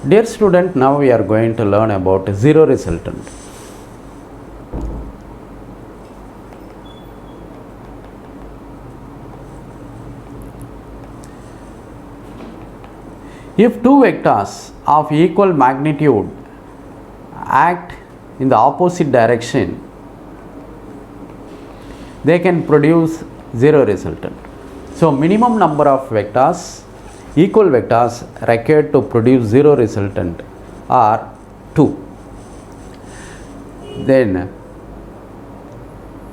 Dear student, now we are going to learn about zero resultant. If two vectors of equal magnitude act in the opposite direction, they can produce zero resultant. So, minimum number of vectors, equal vectors required to produce zero resultant are 2. Then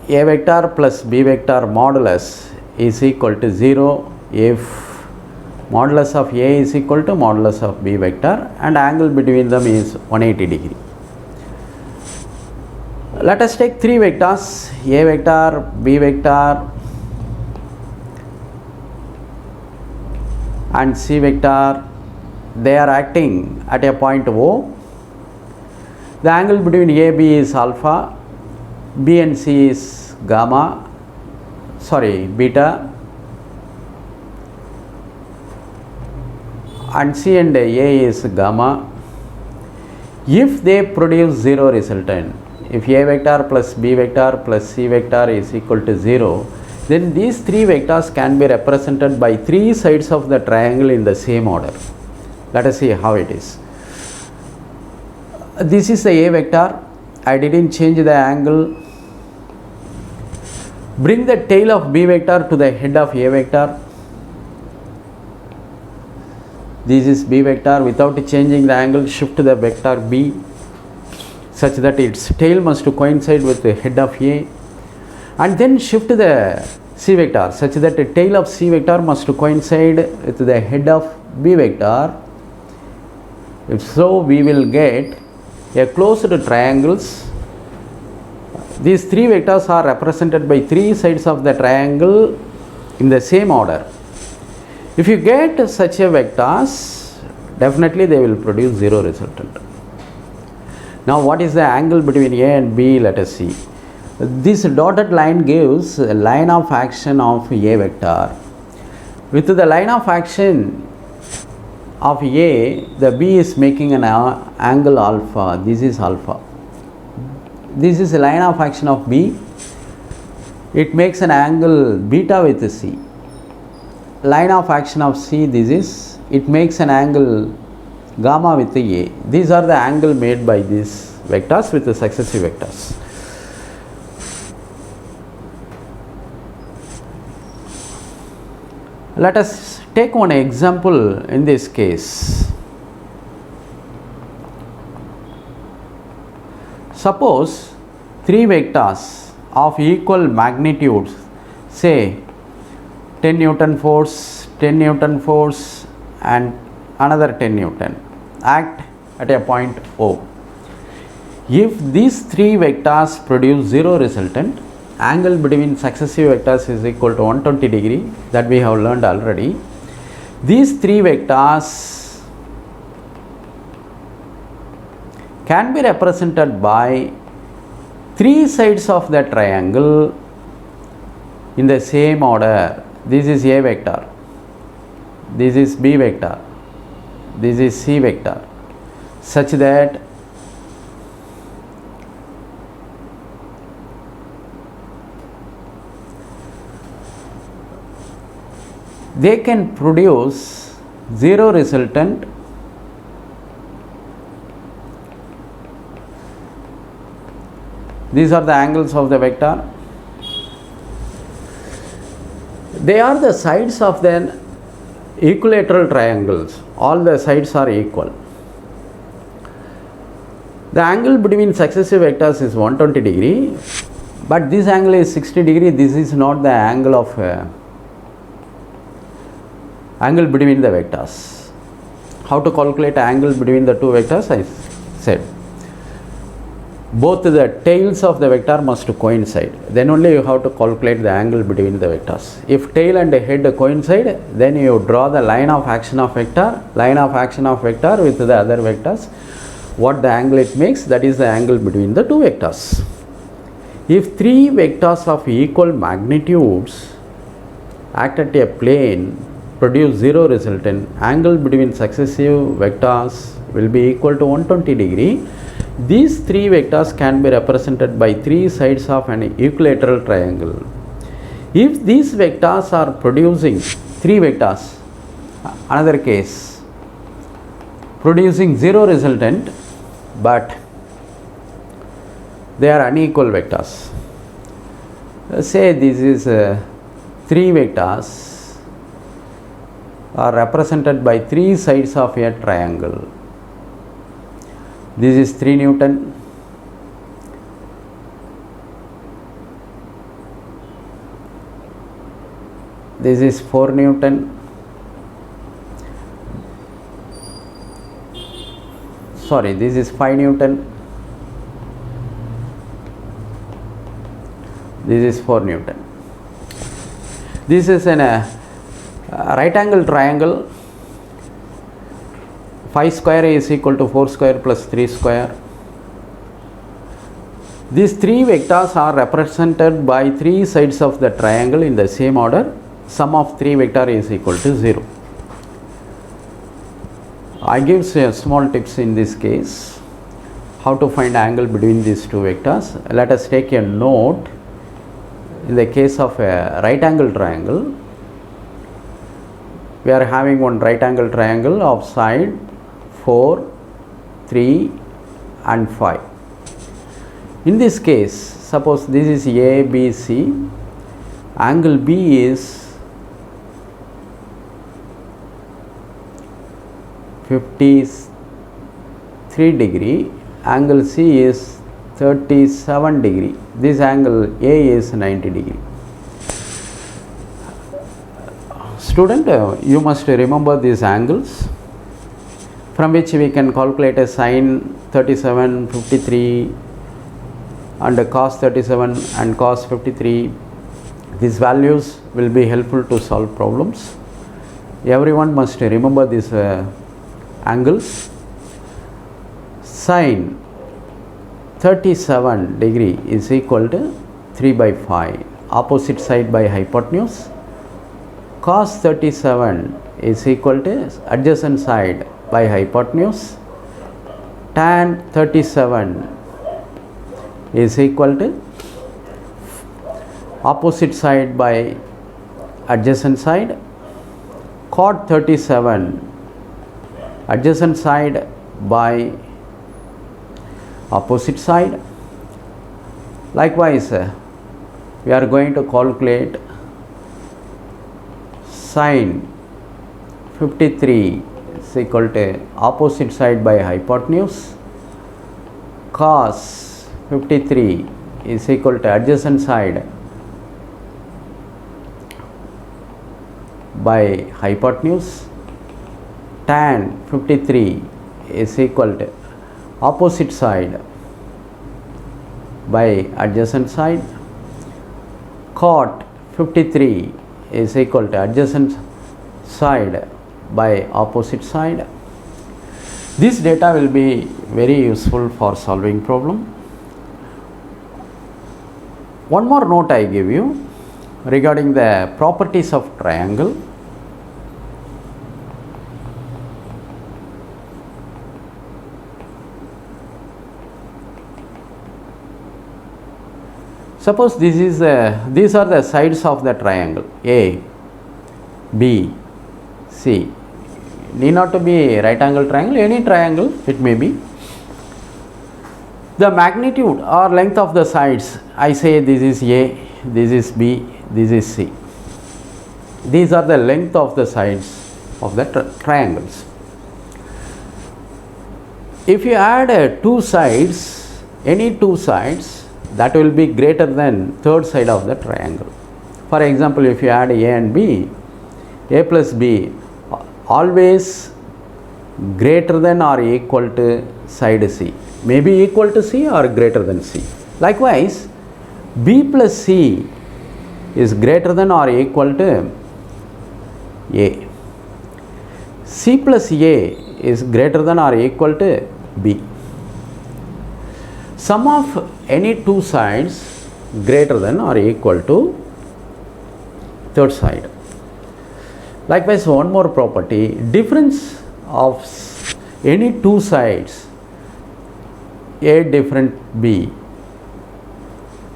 a vector plus b vector modulus is equal to 0 if modulus of a is equal to modulus of b vector and angle between them is 180 degree. Let us take three vectors, a vector, b vector and c vector. They are acting at a point O. The angle between AB is alpha, B and C is beta, and C and A is gamma. If they produce zero resultant, if A vector plus B vector plus C vector is equal to 0, then these three vectors can be represented by three sides of the triangle in the same order. Let us see how it is. This is the A vector. I didn't change the angle. Bring the tail of B vector to the head of A vector. This is B vector. Without changing the angle, shift the vector B such that its tail must coincide with the head of A, and then shift the C vector such that the tail of C vector must coincide with the head of B vector. If so, we will get a closed triangles. These three vectors are represented by three sides of the triangle in the same order. If you get such a vectors, definitely they will produce zero resultant. Now, what is the angle between A and B? Let us see. This dotted line gives a line of action of A vector. With the line of action of A, the B is making an angle alpha. This is alpha. This is a line of action of B. It makes an angle beta with C. Line of action of C, this is, it makes an angle gamma with A. These are the angle made by these vectors with the successive vectors. Let us take one example in this case. Suppose three vectors of equal magnitudes, say 10 Newton force, 10 Newton force and another 10 Newton act at a point O. If these three vectors produce zero resultant, angle between successive vectors is equal to 120 degree, that we have learned already. These three vectors can be represented by three sides of the triangle in the same order. This is A vector, this is B vector, this is C vector, such that they can produce zero resultant These are the angles of the vector. They are the sides of the equilateral triangles. All the sides are equal. The angle between successive vectors is 120 degree, but this angle is 60 degree. This is not the angle of angle between the vectors. How to calculate angle between the two vectors? I said both the tails of the vector must coincide. Then only you have to calculate the angle between the vectors. If tail and head coincide, then you draw the line of action of vector with the other vectors. What the angle it makes, that is the angle between the two vectors. If three vectors of equal magnitudes act at a plane produce zero resultant, angle between successive vectors will be equal to 120 degree. These three vectors can be represented by three sides of an equilateral triangle. If these vectors are producing three vectors, another case, producing zero resultant, but they are unequal vectors. Say this is three vectors are represented by three sides of a triangle. This is 3 Newton, this is 4 Newton, sorry, this is 5 Newton, this is 4 Newton. This is an right angle triangle. 5 square is equal to 4 square plus 3 square. These three vectors are represented by three sides of the triangle in the same order. Sum of three vector is equal to 0. I give small tips in this case, how to find angle between these two vectors. Let us take a note. In the case of a right angle triangle, we are having one right angle triangle of side 4, 3 and 5. In this case, suppose this is A, B, C, angle B is 53 degree, angle C is 37 degree, this angle A is 90 degree. Student, you must remember these angles, from which we can calculate a sine 37, 53 and a cos 37 and cos 53. These values will be helpful to solve problems. Everyone must remember these angles. Sine 37 degree is equal to 3 by 5, opposite side by hypotenuse. Cos 37 is equal to adjacent side by hypotenuse. Tan 37 is equal to opposite side by adjacent side. Cot 37 adjacent side by opposite side. Likewise, we are going to calculate sine 53 is equal to opposite side by hypotenuse. Cos 53 is equal to adjacent side by hypotenuse. Tan 53 is equal to opposite side by adjacent side. Cot 53 is equal to adjacent side by opposite side. This data will be very useful for solving problem. One more note I give you regarding the properties of triangle. Suppose these are the sides of the triangle A, B, C. Need not to be right angle triangle, any triangle it may be. The magnitude or length of the sides, I say this is A, this is B, this is C. These are the length of the sides of the triangles. If you add two sides, any two sides, that will be greater than third side of the triangle. For example, if you add A and B, A plus B always greater than or equal to side C, may be equal to C or greater than C. Likewise, B plus C is greater than or equal to A. C plus A is greater than or equal to B. Sum of any two sides greater than or equal to third side. Likewise, one more property, difference of any two sides A different B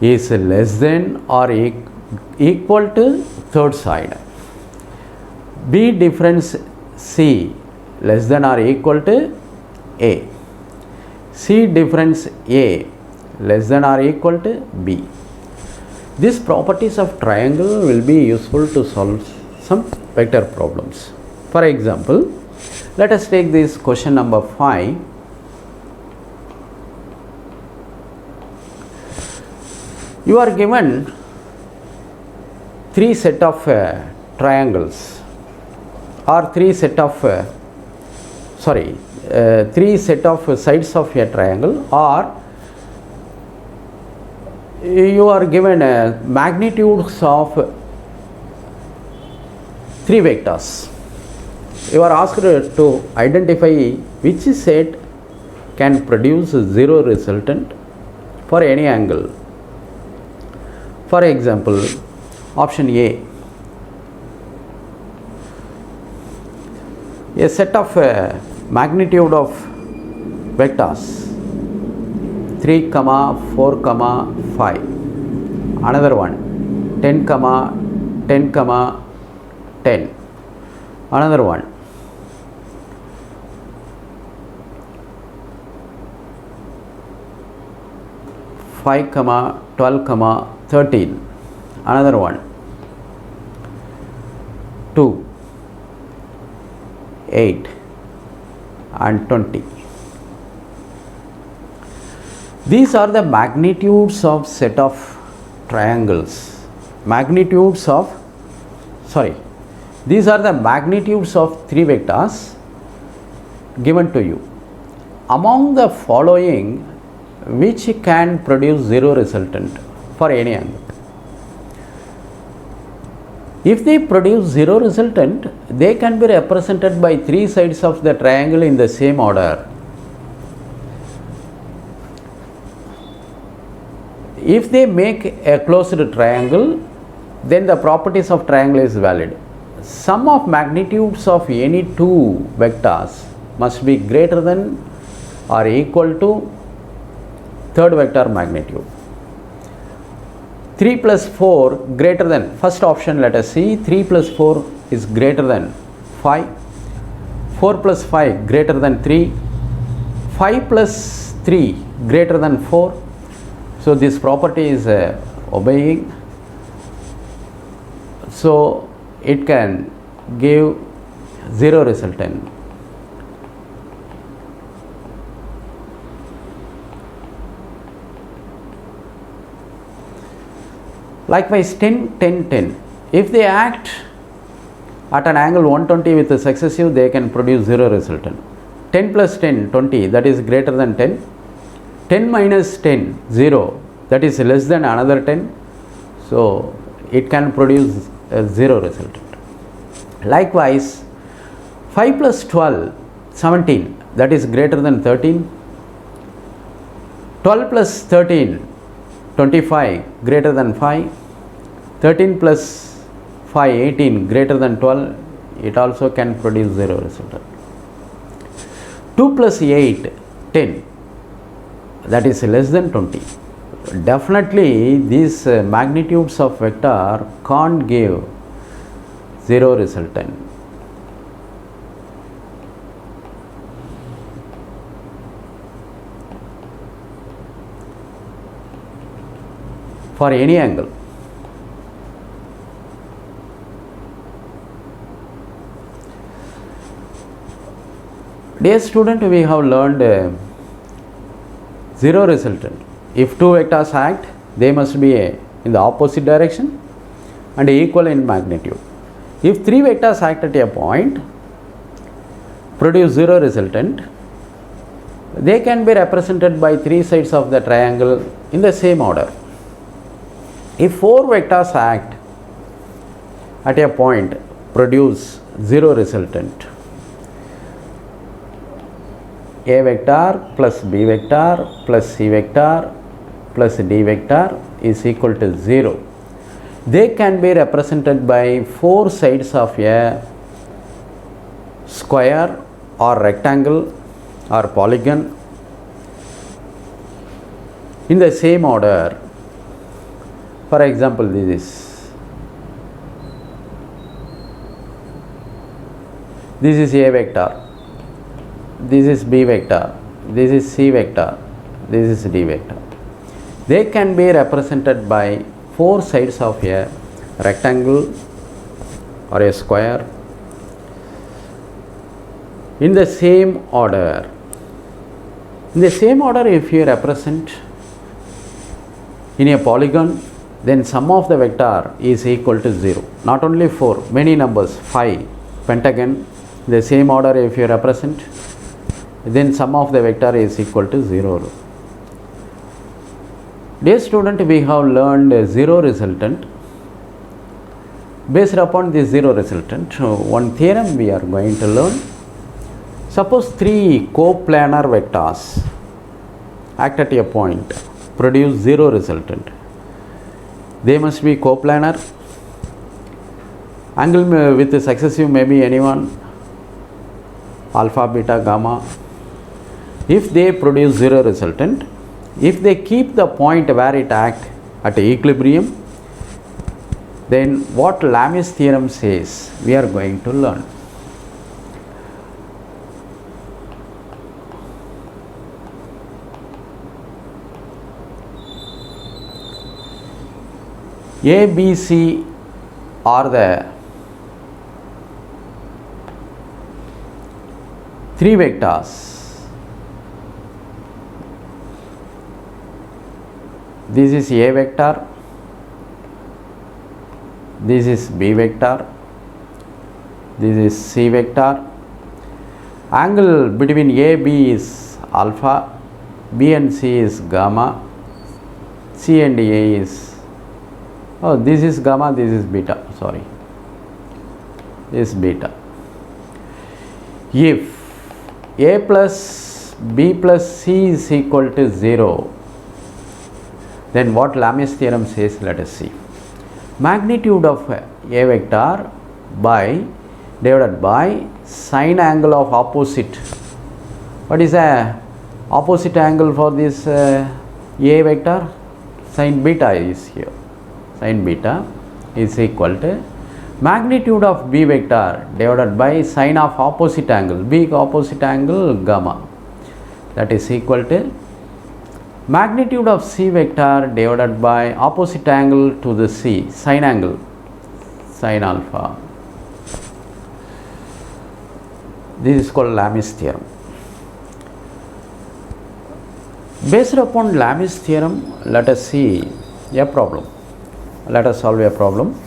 is less than or equal to third side. B difference C less than or equal to A. C difference A less than or equal to B. These properties of triangle will be useful to solve some vector problems. For example, let us take this question number 5. You are given three set of triangles or three set of sides of a triangle, or you are given magnitudes of three vectors. You are asked to identify which set can produce zero resultant for any angle. For example, option A, a set of magnitude of vectors 3, 4, 5. Another one 10, 10, 10. Another one 5, 12, 13. Another one 2, 8 and 20. These are the magnitudes of set of triangles. These are the magnitudes of three vectors given to you. Among the following, which can produce zero resultant for any angle? If they produce zero resultant, they can be represented by three sides of the triangle in the same order. If they make a closed triangle, then the properties of triangle is valid. Sum of magnitudes of any two vectors must be greater than or equal to third vector magnitude. 3 plus 4 greater than, first option let us see, 3 plus 4 is greater than 5, 4 plus 5 greater than 3, 5 plus 3 greater than 4. So this property is obeying, so it can give zero resultant. Likewise 10, 10, 10. If they act at an angle 120 with a successive, they can produce zero resultant. 10 plus 10, 20, that is greater than 10. 10 minus 10, 0, that is less than another 10. So it can produce a zero resultant. Likewise 5 plus 12, 17, that is greater than 13. 12 plus 13, 25, greater than 5. 13 plus 5, 18, greater than 12, it also can produce zero resultant. 2 plus 8, 10, that is less than 20. Definitely these magnitudes of vector can't give zero resultant. For any angle. Dear student, we have learned zero resultant. If two vectors act, they must be in the opposite direction and equal in magnitude. If three vectors act at a point, produce zero resultant, they can be represented by three sides of the triangle in the same order. If four vectors act at a point, produce zero resultant. A vector plus B vector plus C vector plus D vector is equal to 0. They can be represented by four sides of a square or rectangle or polygon in the same order. For example, this is A vector, this is B vector, this is C vector, this is D vector. They can be represented by four sides of a rectangle or a square in the same order. In the same order, if you represent in a polygon, then sum of the vector is equal to 0. Not only 4, many numbers, 5 pentagon, the same order if you represent, then sum of the vector is equal to 0. Dear student, we have learned a zero resultant. Based upon this zero resultant, one theorem we are going to learn. Suppose three coplanar vectors act at a point, produce zero resultant. They must be coplanar. Angle with successive may be anyone, alpha, beta, gamma. If they produce zero resultant, if they keep the point where it acts at equilibrium, then what Lamis theorem says, we are going to learn. A, B, C are the three vectors. This is A vector, this is B vector, this is C vector. Angle between A, B is alpha, B and C is gamma, C and A is, oh, this is gamma, this is beta, sorry, this is beta. If A plus B plus C is equal to 0, then what Lamis theorem says, let us see. Magnitude of A vector divided by sine angle of opposite. What is the opposite angle for this A vector? Sine beta is here. Sine beta is equal to magnitude of B vector divided by sine of opposite angle, B opposite angle gamma, that is equal to magnitude of C vector divided by opposite angle to the C, sine angle, sine alpha. This is called Lamis theorem. Based upon Lamis theorem, let us see a problem. Let us solve a problem.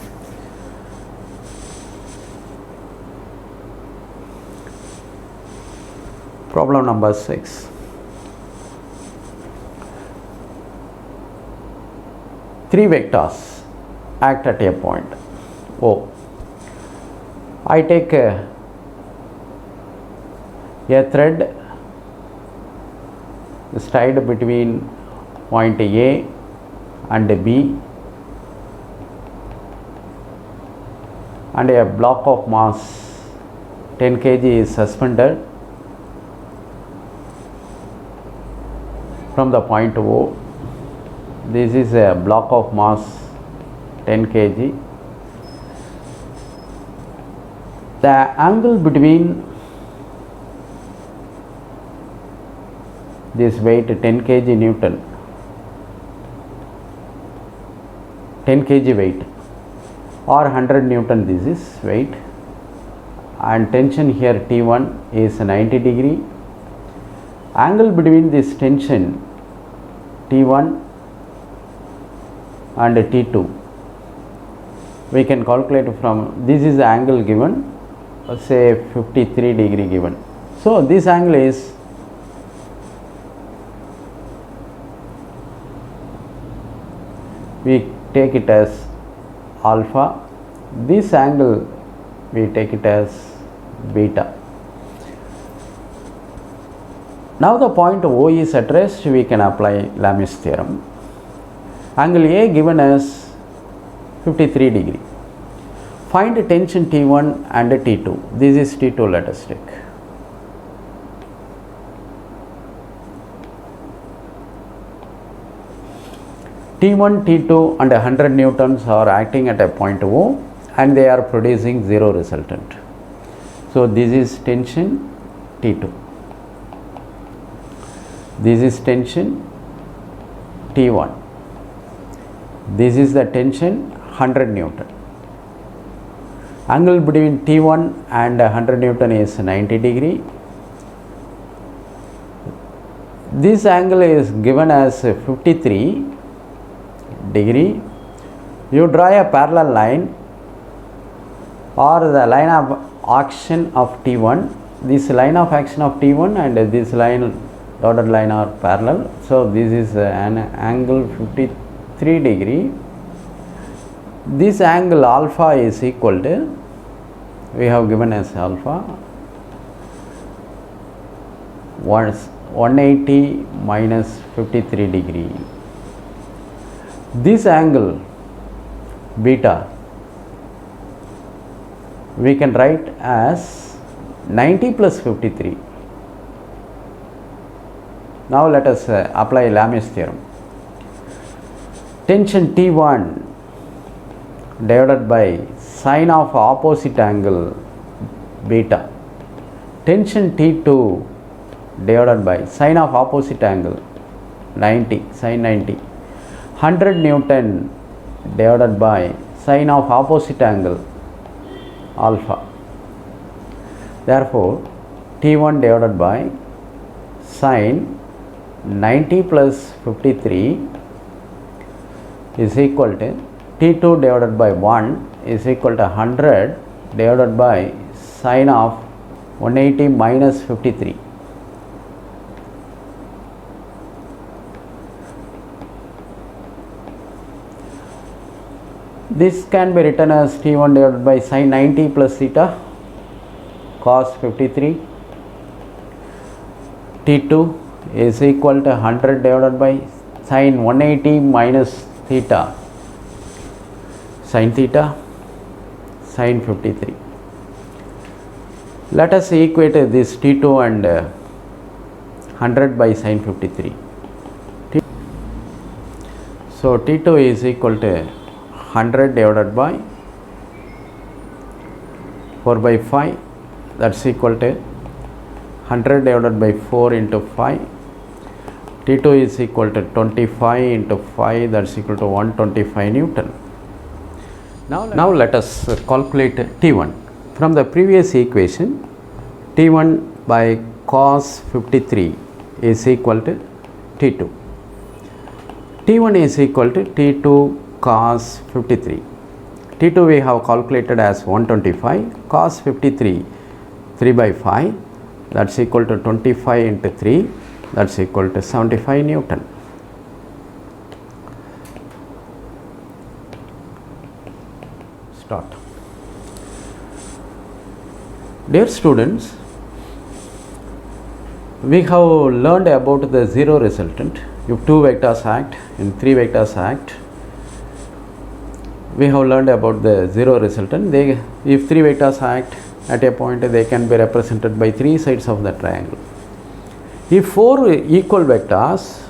Problem number 6. Three vectors act at a point O. I take a thread straight between point A and B, and a block of mass 10 kg is suspended from the point O. This is a block of mass 10 kg. The angle between this weight 10 kg Newton, 10 kg weight or 100 Newton, this is weight, and tension here T1 is 90 degree. Angle between this tension T1 and T2 we can calculate from, this is the angle given, say 53 degree given. So this angle is we take it as alpha, this angle we take it as beta. Now the point O is at rest, we can apply Lamis theorem. Angle A given as 53 degree. Find tension T1 and T2. This is T2, let us take. T1, T2 and 100 newtons are acting at a point O and they are producing zero resultant. So this is tension T2. This is tension T1. This is the tension 100 Newton. Angle between T1 and 100 Newton is 90 degree. This angle is given as 53 degree. You draw a parallel line or the line of action of T1. This line of action of T1 and this dotted line are parallel. So this is an angle 53 degree. This angle alpha is equal to, we have given as alpha 180 minus 53 degree. This angle beta we can write as 90 plus 53. Now let us apply Lami's theorem. Tension T1 divided by sine of opposite angle beta. Tension T2 divided by sine of opposite angle 90, sine 90. 100 Newton divided by sine of opposite angle alpha. Therefore, T1 divided by sine 90 plus 53 is equal to T2 divided by 1 is equal to 100 divided by sine of 180 minus 53. This can be written as T1 divided by sine 90 plus theta cos 53. T2 is equal to 100 divided by sine 180 minus theta sin theta sin 53. Let us equate this T2 and 100 by sin 53. So T2 is equal to 100 divided by 4 by 5, that's equal to 100 divided by 4 into 5. T2 is equal to 25 into 5, that's equal to 125 Newton. Now let us calculate T1. From the previous equation, T1 by cos 53 is equal to T2. T1 is equal to T2 cos 53. T2 we have calculated as 125, cos 53 3 by 5, that's equal to 25 into 3, that's equal to 75 Newton. Start. Dear students, we have learned about the zero resultant. If two vectors act, in three vectors act, we have learned about the zero resultant. If three vectors act at a point, they can be represented by three sides of the triangle. If four equal vectors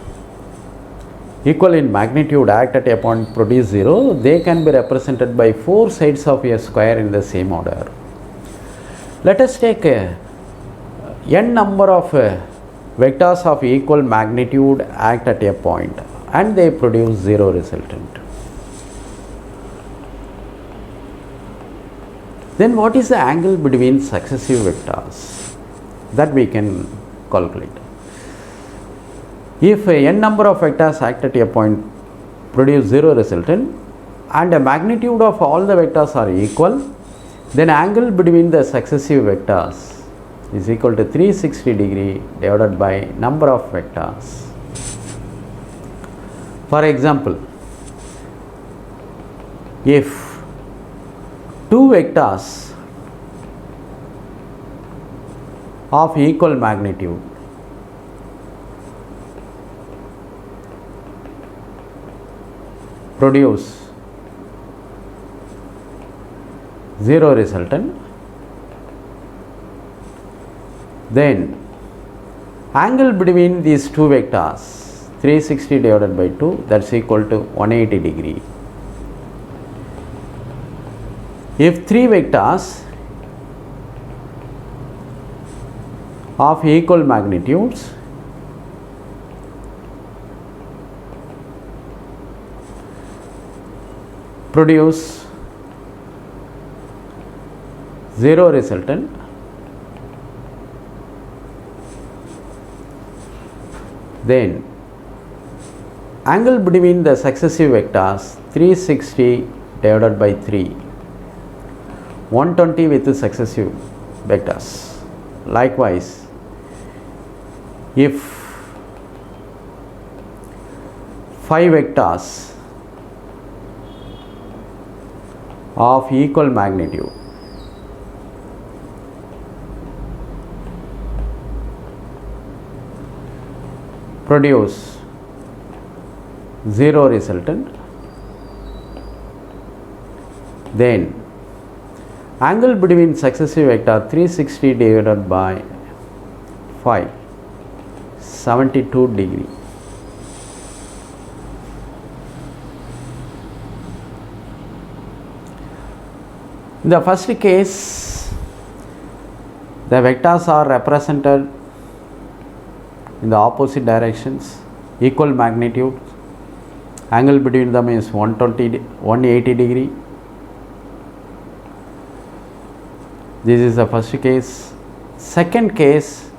equal in magnitude act at a point produce zero, they can be represented by four sides of a square in the same order. Let us take n number of vectors of equal magnitude act at a point and they produce zero resultant. Then what is the angle between successive vectors? That we can calculate. If n number of vectors act at a point produce zero resultant and the magnitude of all the vectors are equal, then angle between the successive vectors is equal to 360 degree divided by number of vectors. For example, if two vectors of equal magnitude produce 0 resultant. Then angle between these two vectors 360 divided by 2, that's equal to 180 degree. If three vectors of equal magnitudes produce 0 resultant, then angle between the successive vectors 360 divided by 3, 120 with the successive vectors. Likewise, if 5 vectors of equal magnitude produce 0 resultant, then angle between successive vector 360 divided by 5, 72 degree. In the first case, the vectors are represented in the opposite directions, equal magnitude, angle between them is 180 degree. This is the first case. Second case,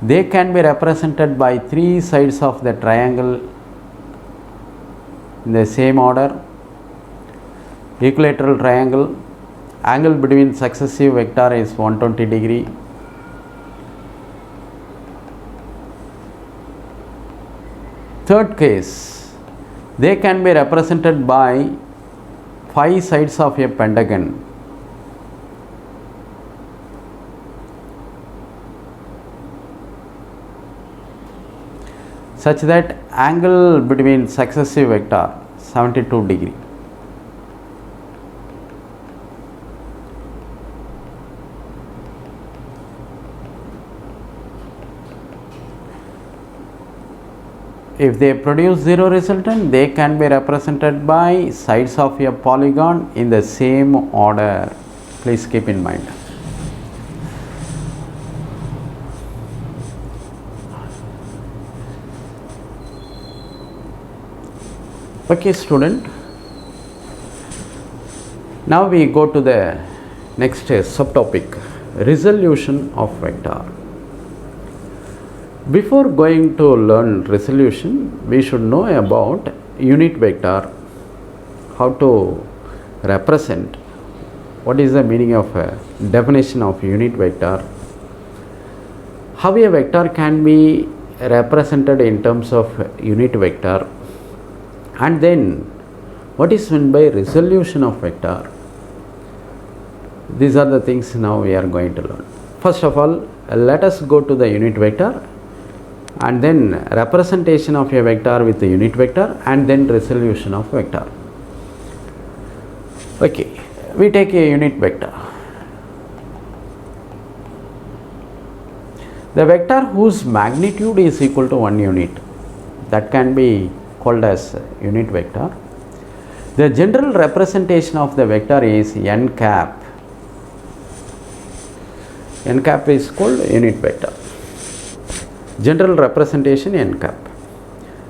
they can be represented by three sides of the triangle in the same order. Equilateral triangle, angle between successive vector is 120 degree. Third case, they can be represented by 5 sides of a pentagon. Such that angle between successive vector 72 degree. If they produce 0 resultant, they can be represented by sides of a polygon in the same order. Please keep in mind. Okay, student. Now we go to the next subtopic, resolution of vector. Before going to learn resolution, we should know about unit vector, how to represent, what is the meaning of definition of unit vector, how a vector can be represented in terms of unit vector, and then what is meant by resolution of vector. These are the things now we are going to learn. First of all, let us go to the unit vector, and then representation of a vector with the unit vector, and then resolution of vector. Okay, we take a unit vector. The vector whose magnitude is equal to 1 unit, that can be called as unit vector. The general representation of the vector is n cap. N cap is called unit vector. General representation n cap.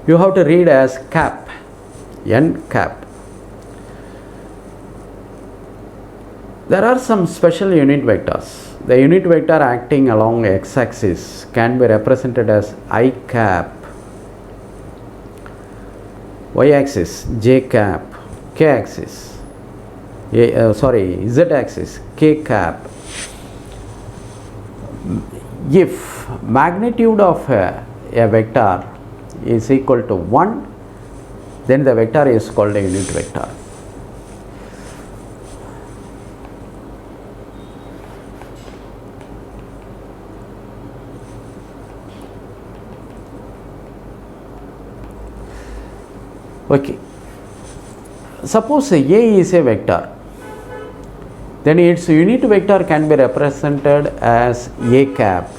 You have to read as cap, n cap. There are some special unit vectors. The unit vector acting along x-axis can be represented as I cap, y-axis j cap, k-axis, z-axis k cap. If magnitude of a vector is equal to 1, then the vector is called a unit vector. Okay, suppose A is a vector, then its unit vector can be represented as A cap.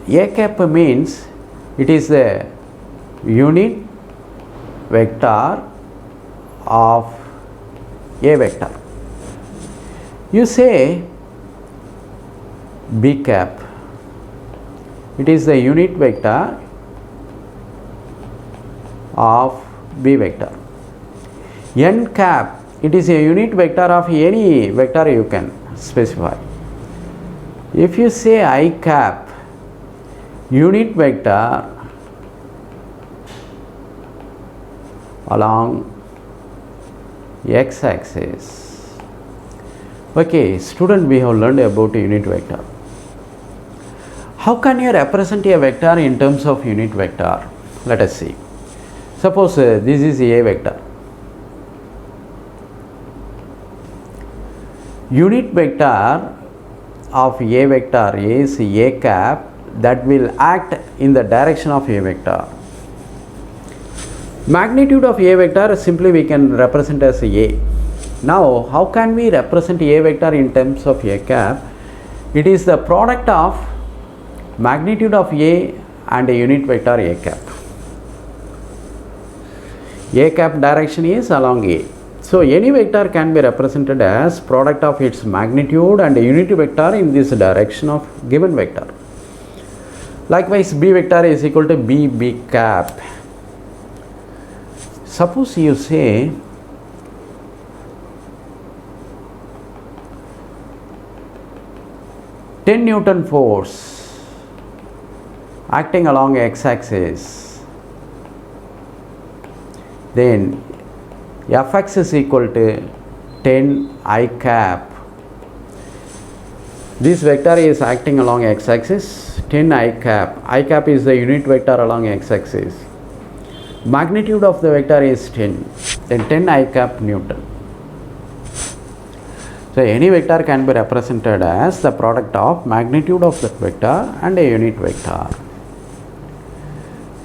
A cap means it is the unit vector of A vector. You say B cap, it is the unit vector of B vector. N cap, it is a unit vector of any vector you can specify. If you say I cap, unit vector along x axis. Okay, student, we have learned about a unit vector. How can you represent a vector in terms of unit vector? Let us see. Suppose this is A vector. Unit vector of A vector is A cap, that will act in the direction of A vector. Magnitude of A vector simply we can represent as A. Now, how can we represent A vector in terms of A cap? It is the product of magnitude of A and a unit vector A cap. A cap direction is along A. So, any vector can be represented as product of its magnitude and a unit vector in this direction of given vector. Likewise, B vector is equal to B cap. Suppose you say Newton force acting along x-axis, then Fx is equal to 10 I cap. This vector is acting along x-axis, 10 I cap. I cap is the unit vector along x-axis. Magnitude of the vector is 10, then 10 I cap Newton. So, any vector can be represented as the product of magnitude of that vector and a unit vector.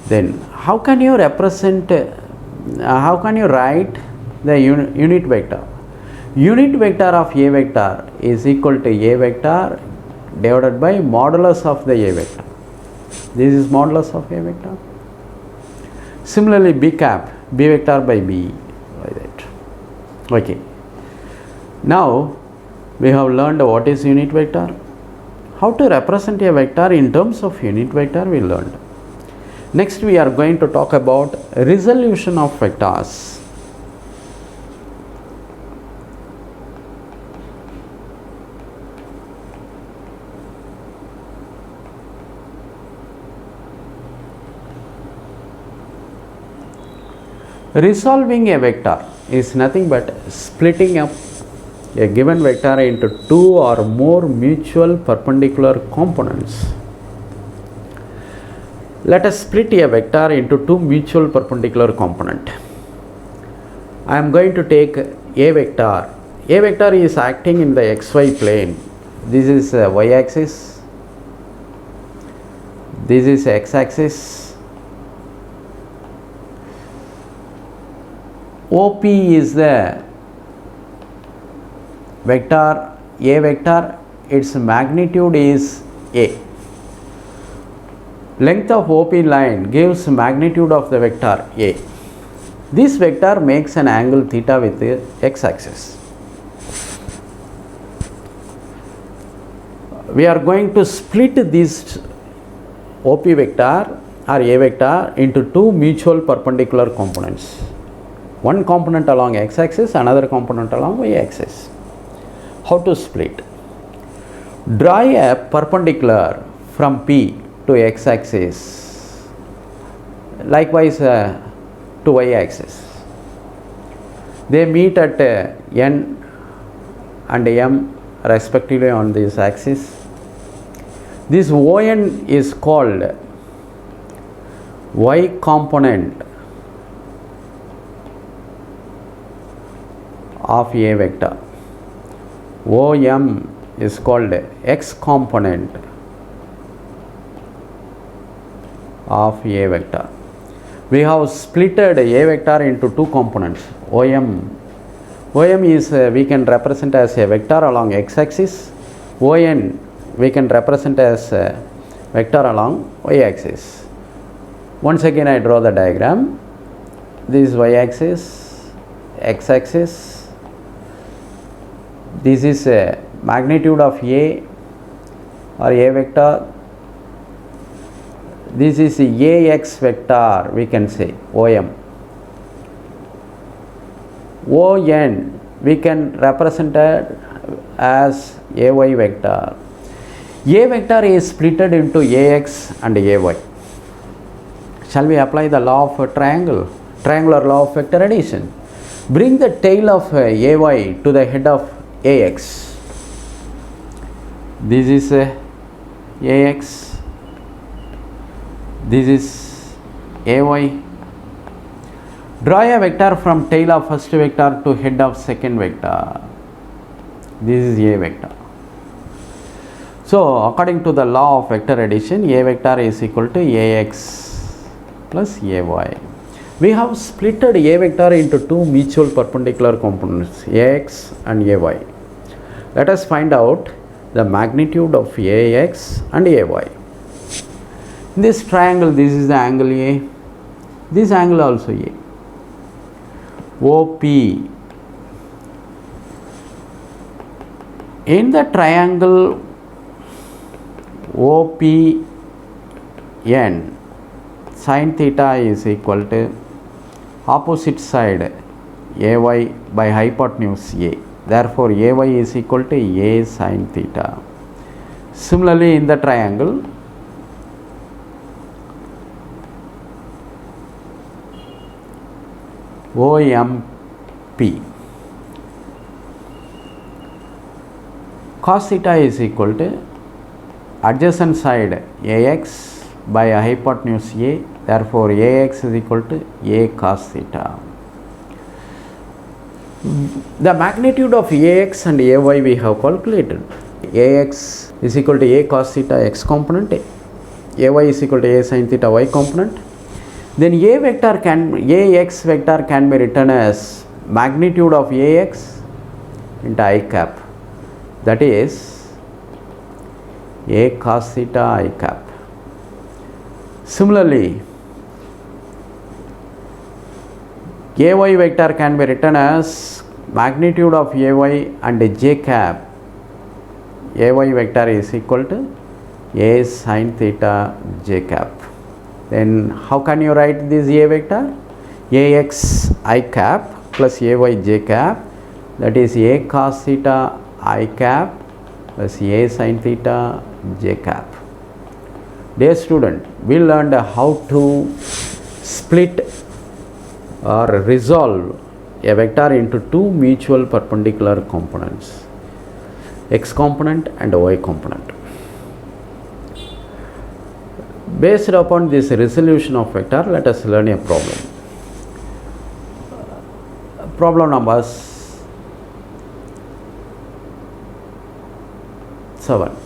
Then, how can you represent, how can you write the unit vector? Unit vector of A vector is equal to A vector divided by modulus of the A vector. This is modulus of A vector. Similarly, B cap, B vector by B, like that. Okay. Now, we have learned what is unit vector. How to represent a vector in terms of unit vector we learned. Next, we are going to talk about resolution of vectors. Resolving a vector is nothing but splitting up a given vector into two or more mutual perpendicular components. Let us split a vector into two mutual perpendicular components. I am going to take A vector. A vector is acting in the xy plane. This is y axis. This is x axis. OP is the vector A vector, its magnitude is A. Length of OP line gives magnitude of the vector A. This vector makes an angle theta with the x axis. We are going to split this OP vector or A vector into two mutual perpendicular components. One component along x axis, another component along y axis. How to split? Draw a perpendicular from P to x axis, likewise to y axis. They meet at n and m respectively on this axis. This ON is called y component of A vector. OM is called x component of A vector. We have splitted A vector into two components, OM. OM is we can represent as a vector along x-axis. ON we can represent as a vector along y-axis. Once again I draw the diagram. This is y-axis, x-axis. This is a magnitude of A or A vector. This is AX vector, we can say OM. ON we can represent it as AY vector. A vector is splitted into AX and AY. Shall we apply the law of triangular law of vector addition? Bring the tail of AY to the head of AX. This is AX. This is AY. Draw a vector from tail of first vector to head of second vector. This is A vector. So, according to the law of vector addition, A vector is equal to AX plus AY. We have splitted A vector into two mutual perpendicular components, AX and AY. Let us find out the magnitude of AX and AY. In this triangle, this is the angle A, this angle also A. OP. In the triangle OPN, sin theta is equal to opposite side AY by hypotenuse A. Therefore, AY is equal to A sin theta. Similarly, in the triangle OMP, cos theta is equal to adjacent side AX by a hypotenuse A. Therefore, AX is equal to A cos theta. The magnitude of AX and AY we have calculated. AX is equal to A cos theta x component, AY is equal to A sin theta y component. Then AX vector can be written as magnitude of AX into I cap, that is A cos theta I cap. Similarly, AY vector can be written as magnitude of AY and J cap. AY vector is equal to A sin theta J cap. Then how can you write this A vector? AX I cap plus AY J cap, that is A cos theta I cap plus A sin theta J cap. Dear student, we learned how to split or resolve a vector into two mutual perpendicular components, x component and y component. Based upon this resolution of vector, let us learn a problem. Problem number 7.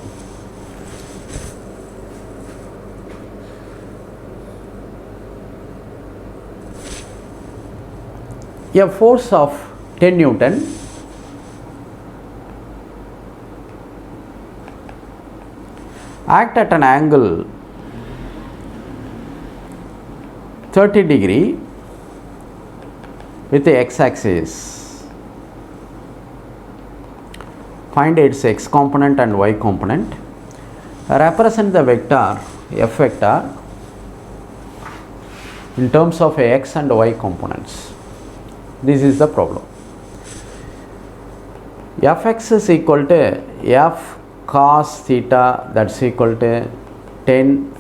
A force of 10 Newton act at an angle 30 degree with the x-axis. Find its x component and y component. Represent the vector f vector in terms of x and y components. This is the problem. Fx is equal to f cos theta, that's equal to 10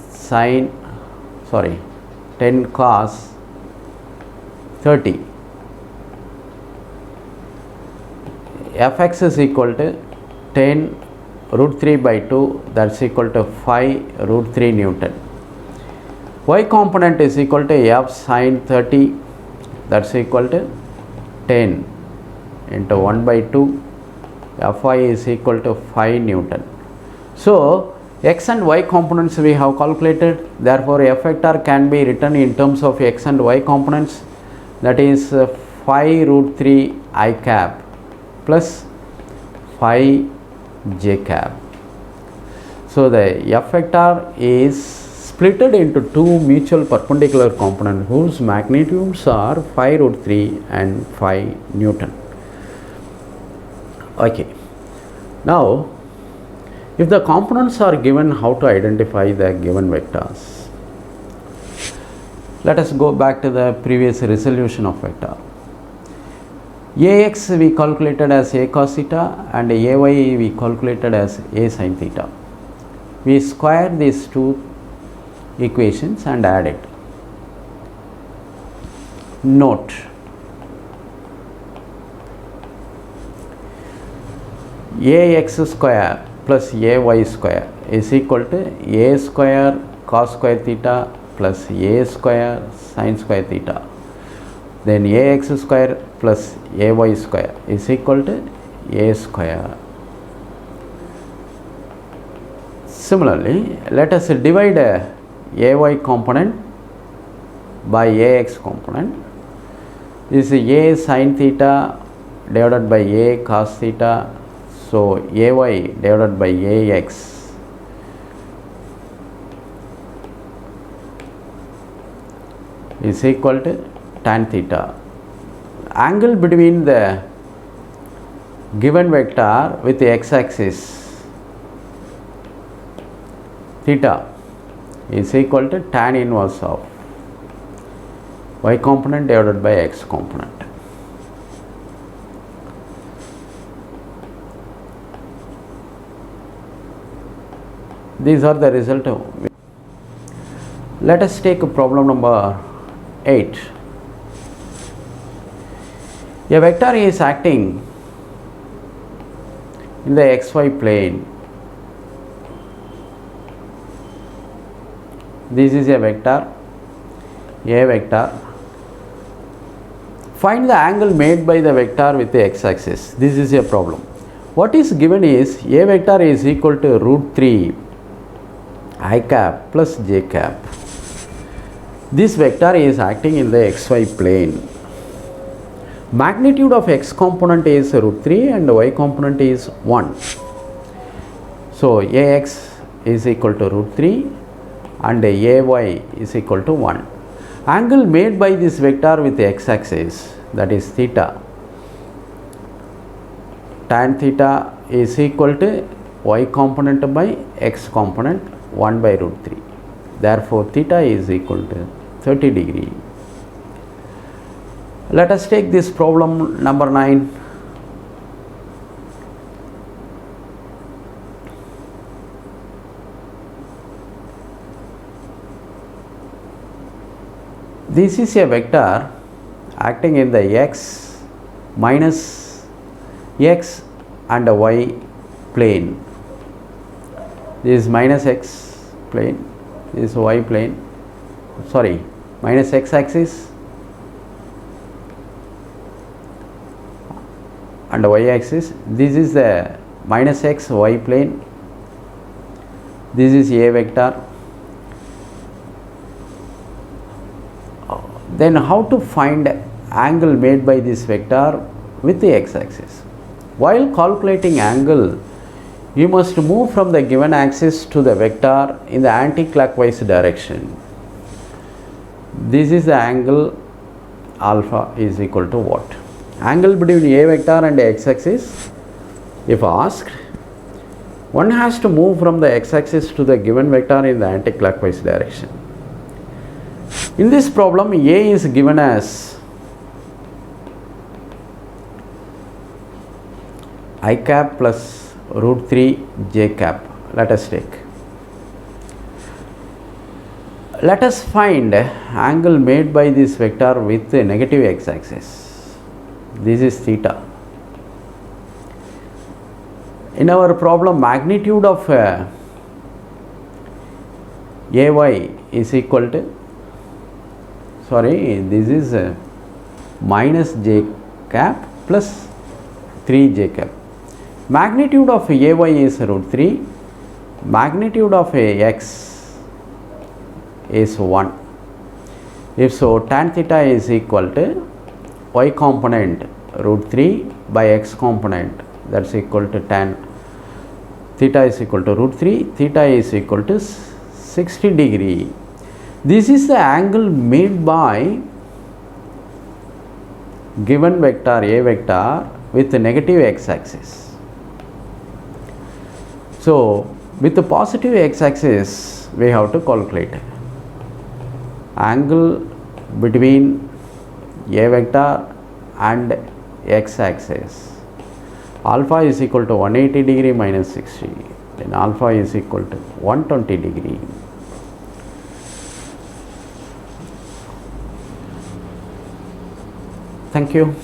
cos 30. Fx is equal to 10 root 3 by 2, that's equal to 5 root 3 Newton. Y component is equal to f sin 30, that's equal to 10 into 1 by 2. Fy is equal to 5 Newton. So, X and y components we have calculated, therefore f vector can be written in terms of x and y components, that is phi root 3 I cap plus phi j cap. So the f vector is splitted into two mutual perpendicular components whose magnitudes are phi root 3 and phi Newton. Okay. Now, if the components are given, how to identify the given vectors? Let us go back to the previous resolution of vector. Ax we calculated as a cos theta and ay we calculated as a sin theta. We square these two equations and add it. Note, ax square plus ay square is equal to a square cos square theta plus a square sin square theta. Then ax square plus ay square is equal to a square. Similarly, let us divide ay component by ax component. This is a sin theta divided by a cos theta. So ay divided by ax is equal to tan theta. Angle between the given vector with the x-axis theta is equal to tan inverse of y component divided by x component. These are the result of. Let us take problem number 8. A vector is acting in the xy plane. This is a vector, a vector. Find the angle made by the vector with the x-axis. This is a problem. What is given is a vector is equal to root 3 I cap plus j cap. This vector is acting in the xy plane. Magnitude of x component is root 3 and y component is 1. So ax is equal to root 3 and ay is equal to 1. Angle made by this vector with the x-axis, that is theta. Tan theta is equal to y component by x component 1 by root 3. Therefore, theta is equal to 30 degree. Let us take this problem number 9. This is a vector acting in the x minus x and y plane. This is minus x plane, this is y plane, sorry, minus x axis and y axis. This is the minus x y plane, this is a vector. Then how to find angle made by this vector with the x-axis? While calculating angle, you must move from the given axis to the vector in the anti-clockwise direction. This is the angle alpha is equal to what? Angle between a vector and x-axis, if asked, one has to move from the x-axis to the given vector in the anti-clockwise direction. In this problem, a is given as I cap plus root 3 j cap. Let us take. Let us find angle made by this vector with the negative x-axis. This is theta. In our problem, magnitude of ay is equal to, sorry, this is minus j cap plus 3 j cap. Magnitude of ay is root 3 magnitude of a x is 1. If so, tan theta is equal to y component root 3 by x component, that's equal to tan theta is equal to root 3, theta is equal to 60 degree. This is the angle made by given vector a vector with the negative x axis. So with the positive x axis we have to calculate angle between a vector and x axis. Alpha is equal to 180 degree minus 60, then alpha is equal to 120 degree. Thank you.